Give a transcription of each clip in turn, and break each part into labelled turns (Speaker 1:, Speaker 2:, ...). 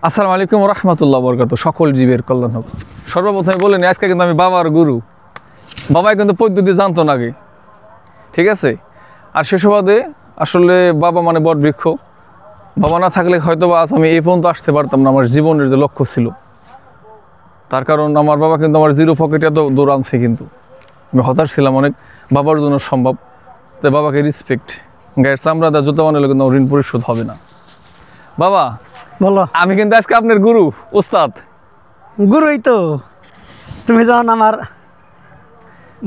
Speaker 1: আসসালামু আলাইকুম রহমতুল্লাহ বরকাত। সকল জীবের কল্যাণ হোক। সর্বপ্রথমে বলেন, আজকে কিন্তু আমি বাবার গুরু। বাবাই কিন্তু পদ্ধতি জানতো না আগে, ঠিক আছে। আর সে সুবাদে আসলে বাবা মানে বট বৃক্ষ। বাবা না থাকলে হয়তো বা আজ আমি এই পর্যন্ত আসতে পারতাম না। আমার জীবনের যে লক্ষ্য ছিল, তার কারণ আমার বাবা কিন্তু আমার জিরো পকেটে তো দৌড়ানছে। কিন্তু আমি হতাশ ছিলাম অনেক, বাবার জন্য সম্ভব। তাই বাবাকে রেসপেক্ট। গায়ের চামড়া দেওয়া জুতো বানালে কিন্তু ঋণ পরিশোধ হবে না। বাবা
Speaker 2: বলো,
Speaker 1: আমি কিন্তু আজকে আপনার গুরু, উস্তাদ।
Speaker 2: গুরুই তো তুমি। যখন আমার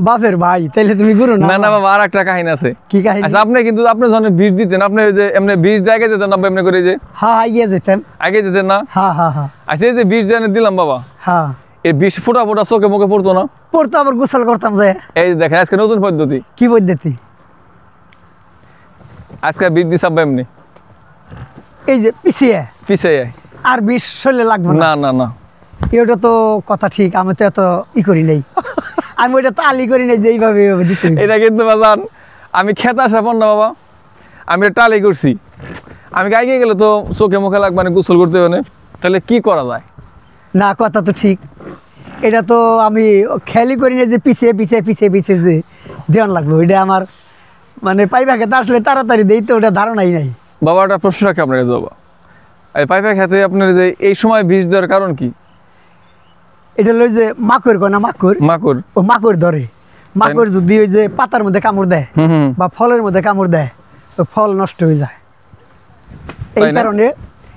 Speaker 2: বাপের ভাই, তাইলে তুমি গুরু না?
Speaker 1: না না বাবা, আর একটা কাহিনী আছে।
Speaker 2: কি কাহিনী?
Speaker 1: আচ্ছা, আপনি কিন্তু আপনি যখন বীজ দিতেন, আপনি যে এমনি বীজ দিয়ে আগে যেতেন না এমনি করে, যে
Speaker 2: হ্যাঁ এগিয়ে যেতেন।
Speaker 1: আগে যেতেন না?
Speaker 2: হ্যাঁ হ্যাঁ হ্যাঁ
Speaker 1: আচ্ছা, এই যে বীজ জানে দিলাম বাবা,
Speaker 2: হ্যাঁ,
Speaker 1: এই বীজ ফোটা ফোটা চোখে মুখে পড়তো না?
Speaker 2: পড়তো, আবার গোসল করতাম যে।
Speaker 1: এই যে দেখেন, আজকে নতুন পদ্ধতি।
Speaker 2: কি পদ্ধতি?
Speaker 1: আজকে বীজ দিস আব্বা এমনি,
Speaker 2: এই যে পিছিয়ে
Speaker 1: পিছিয়ে।
Speaker 2: আর বিষ শরীরে লাগবে
Speaker 1: না না না,
Speaker 2: এটা তো কথা ঠিক। আমি তো এত করি নাই। আমি ওইটা তো আলি করি নাই যে এইভাবে এইভাবে দিতে হইবে।
Speaker 1: এটা কিন্তু বাজান আমি খেতে আসা পর না বাবা, আমি টালি করছি। আমি গাইকে গেলে তো চোখে মুখে লাগবে, মানে গোসল করতে হবে না। তাহলে কি করা যায়?
Speaker 2: না, কথা তো ঠিক। এটা তো আমি খেয়ালই করি না যে পিছিয়ে পিছিয়ে পিছিয়ে পিছিয়ে যে দেওয়ান লাগলো। ওইটা আমার মানে পাইবাকে তো আসলে তাড়াতাড়ি দেই, তো ওটা ধারণাই নাই।
Speaker 1: বাবা একটা প্রশ্ন রাখি আপনার কাছে বাবা, এই পাইপা খেতে আপনার যে এই সময় বীজ দেওয়ার কারণ কি?
Speaker 2: এটা হলো যে মাকড় কয় না, মাকড়।
Speaker 1: মাকড়।
Speaker 2: ও মাকড় ধরে। মাকড় যদি ওই যে পাতার মধ্যে কামড় দেয়
Speaker 1: হুম হুম।
Speaker 2: বা ফলের মধ্যে কামড় দেয়, তো ফল নষ্ট হয়ে যায়। এই
Speaker 1: তাই না?
Speaker 2: কারণে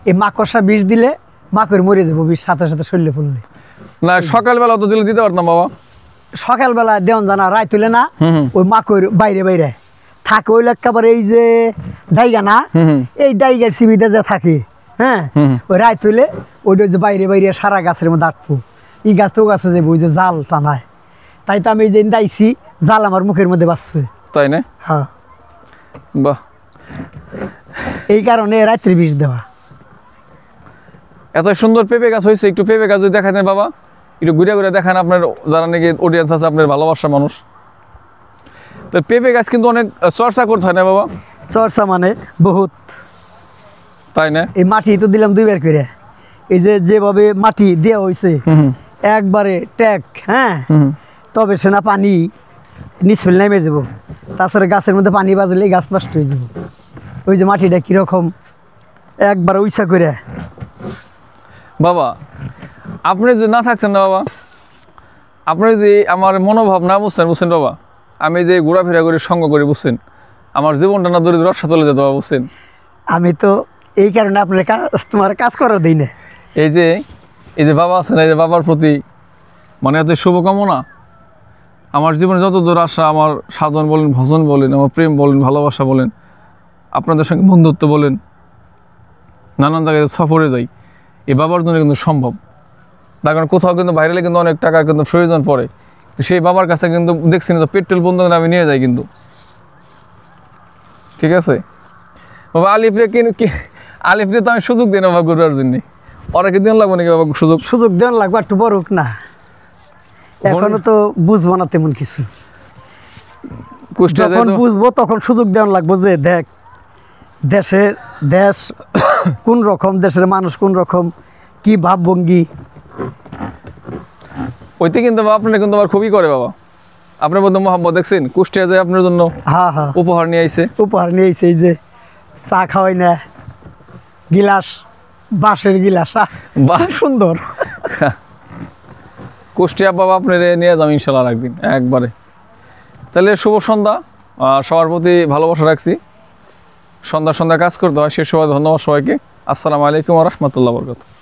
Speaker 2: এই মাকড়সা বিষ দিলে মাকড় মরে যাবো, বিষ সাথে সাথে শরীরে পড়লে।
Speaker 1: না, সকালবেলা তো দিলে দিতে পারতাম বাবা।
Speaker 2: সকালবেলা দেওয়ান জানা, রায় তুলে না,
Speaker 1: হুম হুম।
Speaker 2: ওই মাকড় বাইরে বাইরে থাকে। ওই একেবারে এই যে ডাইগা না,
Speaker 1: হুম হুম।
Speaker 2: এই ডাইগার সিবিতে যে থাকে, হ্যাঁ,
Speaker 1: হুম।
Speaker 2: ওই রায় তুলে ওইটা যে বাইরে বাইরে সারা গাছের মধ্যে আটবো। এই গাছ তো গাছে যাবো, ওই যে জাল টানায়। তাই তো আমি এই যে দাইছি, জাল আমার মুখের মধ্যে বাঁচছে।
Speaker 1: তাই না?
Speaker 2: হ্যাঁ,
Speaker 1: বাহ,
Speaker 2: এই কারণে রাত্রি বিষ দেওয়া।
Speaker 1: এত সুন্দর পেঁপে গাছ হয়েছে। একটু পেঁপে গাছ যদি দেখাতেন বাবা, একটু ঘুরে ঘুরে দেখান। আপনার যারা নাকি অডিয়েন্স আছে, আপনার ভালোবাসার মানুষ। তো পেঁপে গাছ কিন্তু অনেক চর্চা করতে হয় না বাবা?
Speaker 2: চর্চা মানে বহুত।
Speaker 1: তাই না?
Speaker 2: এই মাটি তো দিলাম 2 বার করে। এই যে যেভাবে মাটি দেওয়া হয়েছে,
Speaker 1: হুম
Speaker 2: একবারে ট্যাক, হ্যাঁ,
Speaker 1: হুম।
Speaker 2: তবে সে না পানি নিচফেল নেমে যাব। তাছাড়া গাছের মধ্যে পানি বাজলে গাছ নষ্ট হয়ে যাব। ওই যে মাটিটা কীরকম একবার উইসা করে।
Speaker 1: বাবা আপনি যে না থাকছেন না বাবা, আপনি যে আমার মনোভাব না বুঝছেন বাবা, আমি যে ঘোরাফেরা করে সঙ্গ করে বুঝছেন, আমার জীবনটা না দরিদ্র রসা চলে যেত বাবা, বুঝছেন।
Speaker 2: আমি তো এই কারণে আপনার তোমার কাজ করার দিই না।
Speaker 1: এই যে বাবা আছেন, এই যে বাবার প্রতি মানে এত শুভকামনা। আমার জীবনে যত দূর আসা, আমার সাধন বলেন, ভজন বলেন, আমার প্রেম বলেন, ভালোবাসা বলেন, আপনাদের সঙ্গে বন্ধুত্ব বলেন, নানান জায়গায় সফরে যাই, এই বাবার জন্য কিন্তু সম্ভব। তার কারণ কোথাও কিন্তু বাইরে কিন্তু অনেক টাকার কিন্তু প্রয়োজন পড়ে। তো সেই বাবার কাছে কিন্তু দেখছি না, পেট্রোল পর্যন্ত কিন্তু আমি নিয়ে যাই কিন্তু, ঠিক আছে বাবা। আলিফরে তো আমি সুযোগ দিই না বাবা ঘুরার জন্য। ওরা কি দিন লাগবে নাকি বাবা
Speaker 2: সুযোগ দেওয়ার লাগবে, একটু বড় হোক না। এখনো তো বুঝবো না তেমন কিছু। যখন বুঝবো তখন সুযোগ দেওয়ার লাগবো, যে দেখ দেশ কোন রকম, দেশের মানুষ কোন রকম, কি ভাবভঙ্গি।
Speaker 1: ওইতে কিন্তু আপনার কিন্তু আমার খুবই করে বাবা। আপনার মধ্যে মহাব্বত দেখছেন। কুষ্টিয়া যায় আপনার জন্য
Speaker 2: হ্যাঁ হ্যাঁ,
Speaker 1: উপহার নিয়ে আইছে।
Speaker 2: উপহার নিয়ে এসে এই যে চা খাওয়াই না, গিলাস, বাঁশের গিলাস,
Speaker 1: বাহ,
Speaker 2: সুন্দর।
Speaker 1: কুষ্টিয়া বাবা আপনার নিয়ে যাবো ইনশাল্লাহ একদিন একবারে। তাহলে শুভ সন্ধ্যা। সবার প্রতি ভালোবাসা রাখছি। সন্ধ্যা কাজ করতে হয়। সে সময় ধন্যবাদ সবাইকে। আসসালামু আলাইকুম ওয়া রাহমাতুল্লাহি ওয়া বারাকাতুহু।